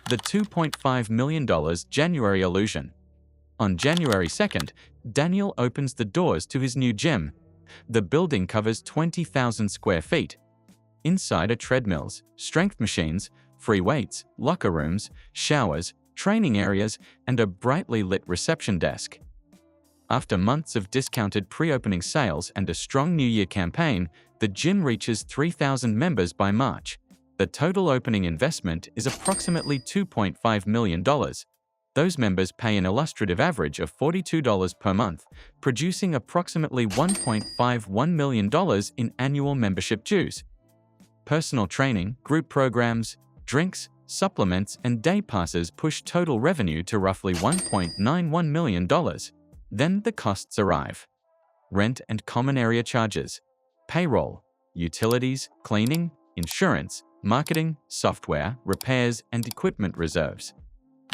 The $2.5 million January illusion. On January 2nd, Daniel opens the doors to his new gym. The building covers 20,000 square feet. Inside are treadmills, strength machines, free weights, locker rooms, showers, training areas, and a brightly lit reception desk. After months of discounted pre-opening sales and a strong New Year campaign, the gym reaches 3,000 members by March. The total opening investment is approximately $2.5 million. Those members pay an illustrative average of $42 per month, producing approximately $1.51 million in annual membership dues. Personal training, group programs, drinks, supplements, and day passes push total revenue to roughly $1.91 million. Then the costs arrive. Rent and common area charges, payroll, utilities, cleaning, insurance, marketing, software, repairs, and equipment reserves.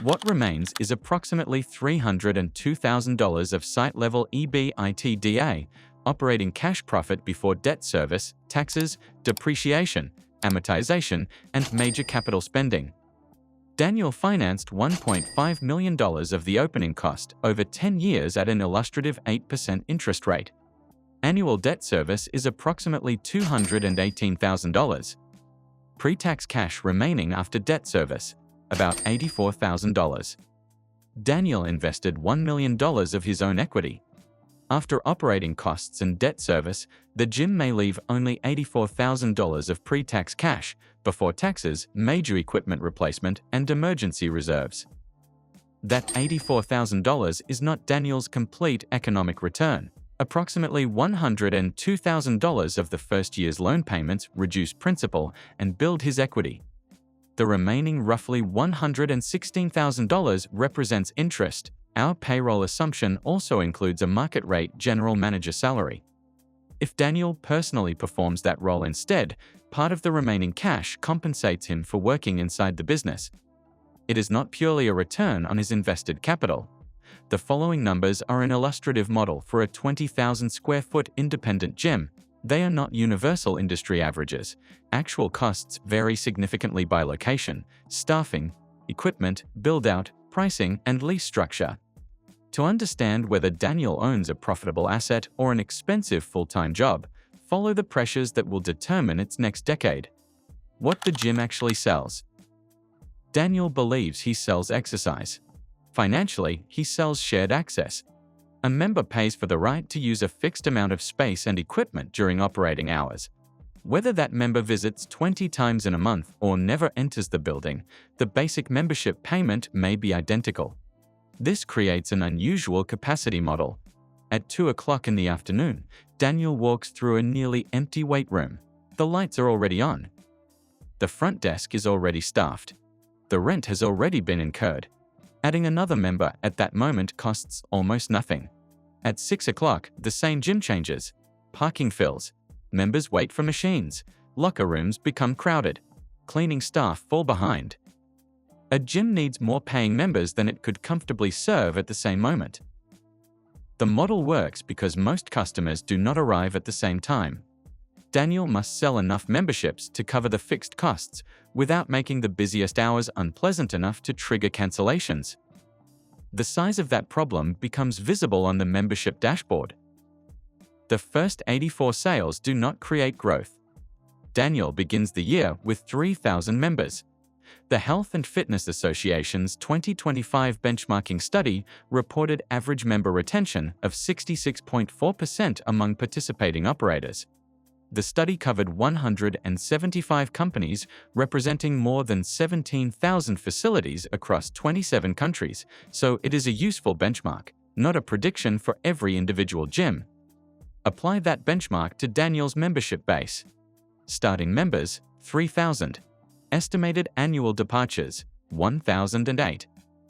What remains is approximately $302,000 of site-level EBITDA, operating cash profit before debt service, taxes, depreciation, amortization, and major capital spending. Daniel financed $1.5 million of the opening cost over 10 years at an illustrative 8% interest rate. Annual debt service is approximately $218,000. Pre-tax cash remaining after debt service, about $84,000. Daniel invested $1 million of his own equity. After operating costs and debt service, the gym may leave only $84,000 of pre-tax cash, before taxes, major equipment replacement, and emergency reserves. That $84,000 is not Daniel's complete economic return. Approximately $102,000 of the first year's loan payments reduce principal and build his equity. The remaining roughly $116,000 represents interest. Our payroll assumption also includes a market rate general manager salary. If Daniel personally performs that role instead, part of the remaining cash compensates him for working inside the business. It is not purely a return on his invested capital. The following numbers are an illustrative model for a 20,000 square foot independent gym. They are not universal industry averages. Actual costs vary significantly by location, staffing, equipment, build-out, pricing, and lease structure. To understand whether Daniel owns a profitable asset or an expensive full-time job, follow the pressures that will determine its next decade. What the gym actually sells. Daniel believes he sells exercise. Financially, he sells shared access. A member pays for the right to use a fixed amount of space and equipment during operating hours. Whether that member visits 20 times in a month or never enters the building, the basic membership payment may be identical. This creates an unusual capacity model. At 2 o'clock in the afternoon, Daniel walks through a nearly empty weight room. The lights are already on. The front desk is already staffed. The rent has already been incurred. Adding another member at that moment costs almost nothing. At 6 o'clock, the same gym changes. Parking fills. Members wait for machines. Locker rooms become crowded. Cleaning staff fall behind. A gym needs more paying members than it could comfortably serve at the same moment. The model works because most customers do not arrive at the same time. Daniel must sell enough memberships to cover the fixed costs without making the busiest hours unpleasant enough to trigger cancellations. The size of that problem becomes visible on the membership dashboard. The first 84 sales do not create growth. Daniel begins the year with 3,000 members. The Health and Fitness Association's 2025 benchmarking study reported average member retention of 66.4% among participating operators. The study covered 175 companies representing more than 17,000 facilities across 27 countries, so it is a useful benchmark, not a prediction for every individual gym. Apply that benchmark to Daniel's membership base. Starting members, 3,000. Estimated annual departures, 1,008.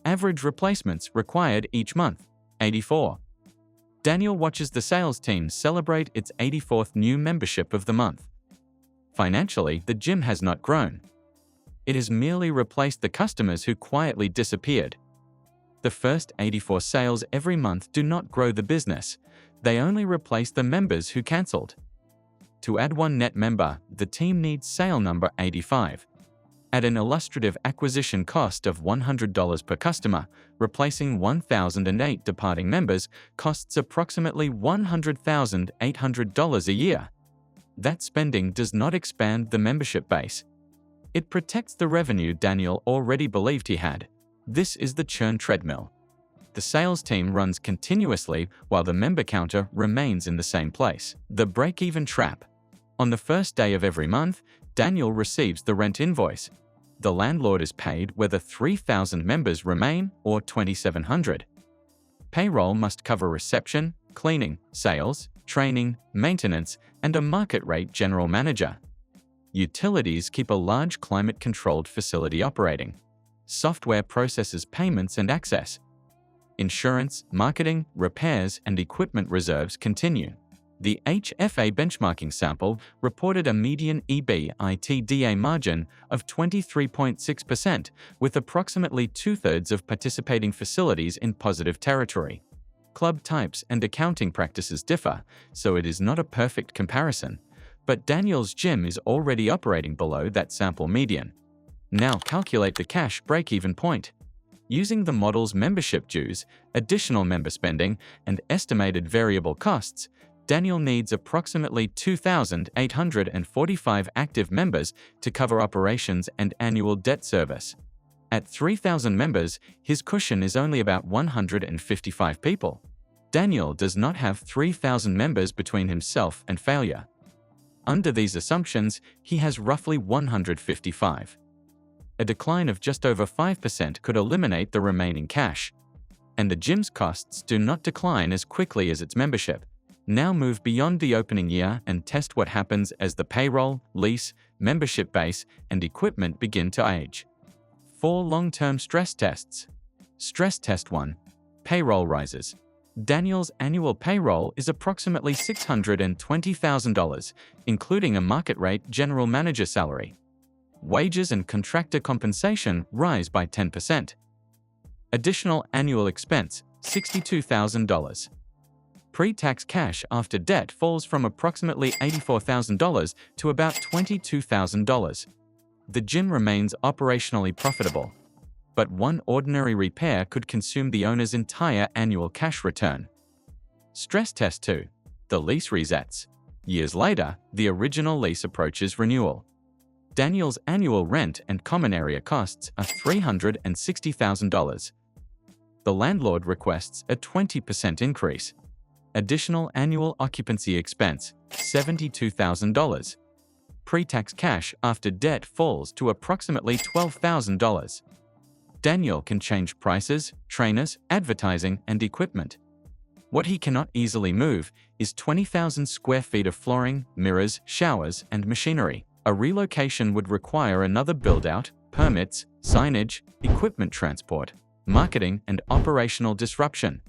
Average replacements required each month, 84. Daniel watches the sales team celebrate its 84th new membership of the month. Financially, the gym has not grown. It has merely replaced the customers who quietly disappeared. The first 84 sales every month do not grow the business. They only replace the members who cancelled. To add one net member, the team needs sale number 85. At an illustrative acquisition cost of $100 per customer, replacing 1,008 departing members costs approximately $100,800 a year. That spending does not expand the membership base. It protects the revenue Daniel already believed he had. This is the churn treadmill. The sales team runs continuously while the member counter remains in the same place. The break-even trap. On the first day of every month, Daniel receives the rent invoice. The landlord is paid whether 3,000 members remain or 2,700. Payroll must cover reception, cleaning, sales, training, maintenance, and a market rate general manager. Utilities keep a large climate-controlled facility operating. Software processes payments and access. Insurance, marketing, repairs, and equipment reserves continue. The HFA benchmarking sample reported a median EBITDA margin of 23.6%, with approximately two-thirds of participating facilities in positive territory. Club types and accounting practices differ, so it is not a perfect comparison, but Daniel's gym is already operating below that sample median. Now calculate the cash break-even point. Using the model's membership dues, additional member spending, and estimated variable costs, Daniel needs approximately 2,845 active members to cover operations and annual debt service. At 3,000 members, his cushion is only about 155 people. Daniel does not have 3,000 members between himself and failure. Under these assumptions, he has roughly 155. A decline of just over 5% could eliminate the remaining cash. And the gym's costs do not decline as quickly as its membership. Now move beyond the opening year and test what happens as the payroll, lease, membership base, and equipment begin to age. 4 long-term stress tests. Stress test 1. Payroll rises. Daniel's annual payroll is approximately $620,000, including a market rate general manager salary. Wages and contractor compensation rise by 10%. Additional annual expense, $62,000. Pre-tax cash after debt falls from approximately $84,000 to about $22,000. The gym remains operationally profitable, but one ordinary repair could consume the owner's entire annual cash return. Stress test 2. The lease resets. Years later, the original lease approaches renewal. Daniel's annual rent and common area costs are $360,000. The landlord requests a 20% increase. Additional annual occupancy expense, $72,000. Pre-tax cash after debt falls to approximately $12,000. Daniel can change prices, trainers, advertising, and equipment. What he cannot easily move is 20,000 square feet of flooring, mirrors, showers, and machinery. A relocation would require another build-out, permits, signage, equipment transport, marketing, and operational disruption.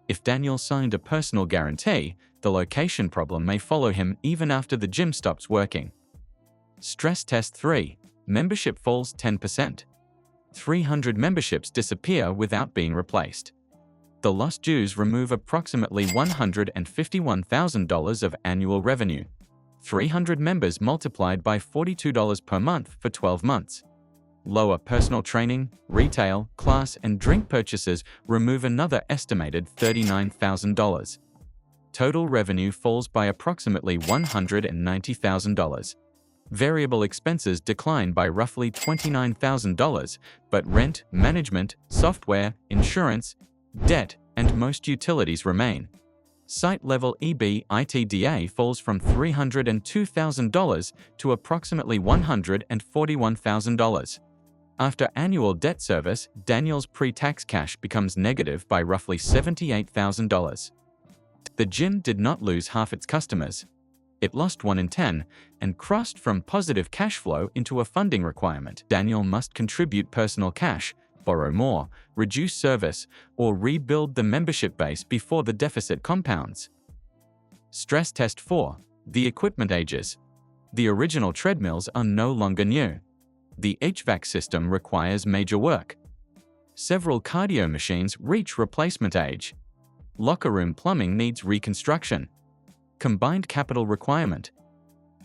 If Daniel signed a personal guarantee, the location problem may follow him even after the gym stops working. Stress test 3. Membership falls 10%. 300 memberships disappear without being replaced. The lost dues remove approximately $151,000 of annual revenue. 300 members multiplied by $42 per month for 12 months. Lower personal training, retail, class, and drink purchases remove another estimated $39,000. Total revenue falls by approximately $190,000. Variable expenses decline by roughly $29,000, but rent, management, software, insurance, debt, and most utilities remain. Site-level EBITDA falls from $302,000 to approximately $141,000. After annual debt service, Daniel's pre-tax cash becomes negative by roughly $78,000. The gym did not lose half its customers. It lost 1 in 10 and crossed from positive cash flow into a funding requirement. Daniel must contribute personal cash, borrow more, reduce service, or rebuild the membership base before the deficit compounds. Stress test 4. The equipment ages. The original treadmills are no longer new. The HVAC system requires major work. Several cardio machines reach replacement age. Locker room plumbing needs reconstruction. Combined capital requirement.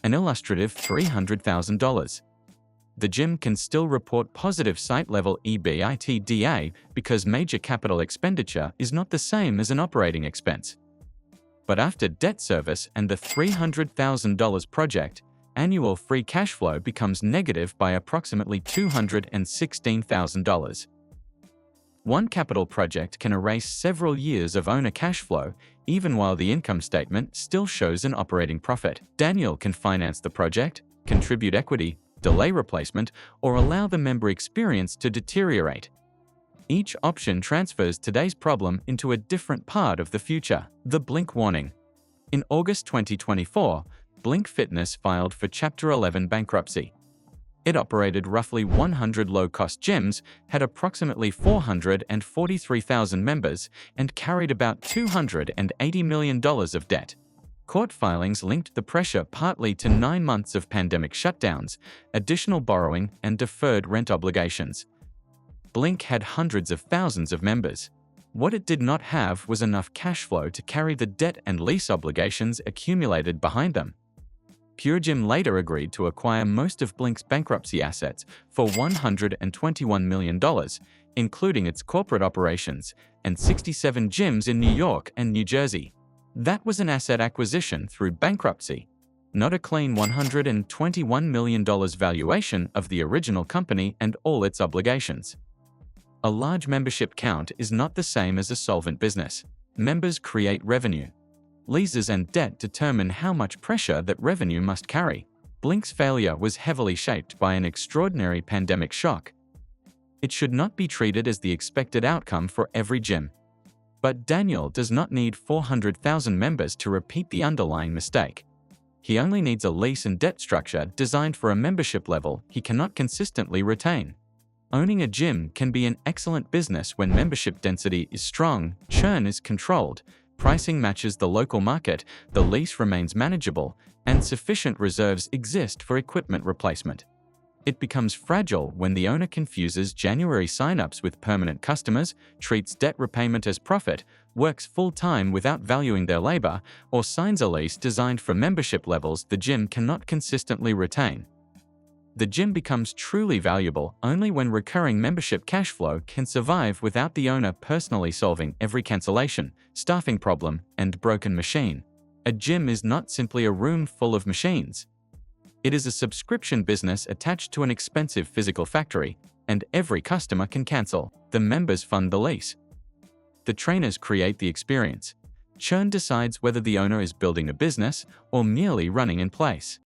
An illustrative $300,000. The gym can still report positive site-level EBITDA because major capital expenditure is not the same as an operating expense. But after debt service and the $300,000 project, annual free cash flow becomes negative by approximately $216,000. One capital project can erase several years of owner cash flow, even while the income statement still shows an operating profit. Daniel can finance the project, contribute equity, delay replacement, or allow the member experience to deteriorate. Each option transfers today's problem into a different part of the future. The Blink warning. In August 2024, Blink Fitness filed for Chapter 11 bankruptcy. It operated roughly 100 low-cost gyms, had approximately 443,000 members, and carried about $280 million of debt. Court filings linked the pressure partly to 9 months of pandemic shutdowns, additional borrowing, and deferred rent obligations. Blink had hundreds of thousands of members. What it did not have was enough cash flow to carry the debt and lease obligations accumulated behind them. Pure Gym later agreed to acquire most of Blink's bankruptcy assets for $121 million, including its corporate operations and 67 gyms in New York and New Jersey. That was an asset acquisition through bankruptcy, not a clean $121 million valuation of the original company and all its obligations. A large membership count is not the same as a solvent business. Members create revenue. Leases and debt determine how much pressure that revenue must carry. Blink's failure was heavily shaped by an extraordinary pandemic shock. It should not be treated as the expected outcome for every gym. But Daniel does not need 400,000 members to repeat the underlying mistake. He only needs a lease and debt structure designed for a membership level he cannot consistently retain. Owning a gym can be an excellent business when membership density is strong, churn is controlled, pricing matches the local market, the lease remains manageable, and sufficient reserves exist for equipment replacement. It becomes fragile when the owner confuses January sign-ups with permanent customers, treats debt repayment as profit, works full-time without valuing their labor, or signs a lease designed for membership levels the gym cannot consistently retain. The gym becomes truly valuable only when recurring membership cash flow can survive without the owner personally solving every cancellation, staffing problem, and broken machine. A gym is not simply a room full of machines. It is a subscription business attached to an expensive physical factory, and every customer can cancel. The members fund the lease. The trainers create the experience. Churn decides whether the owner is building a business or merely running in place.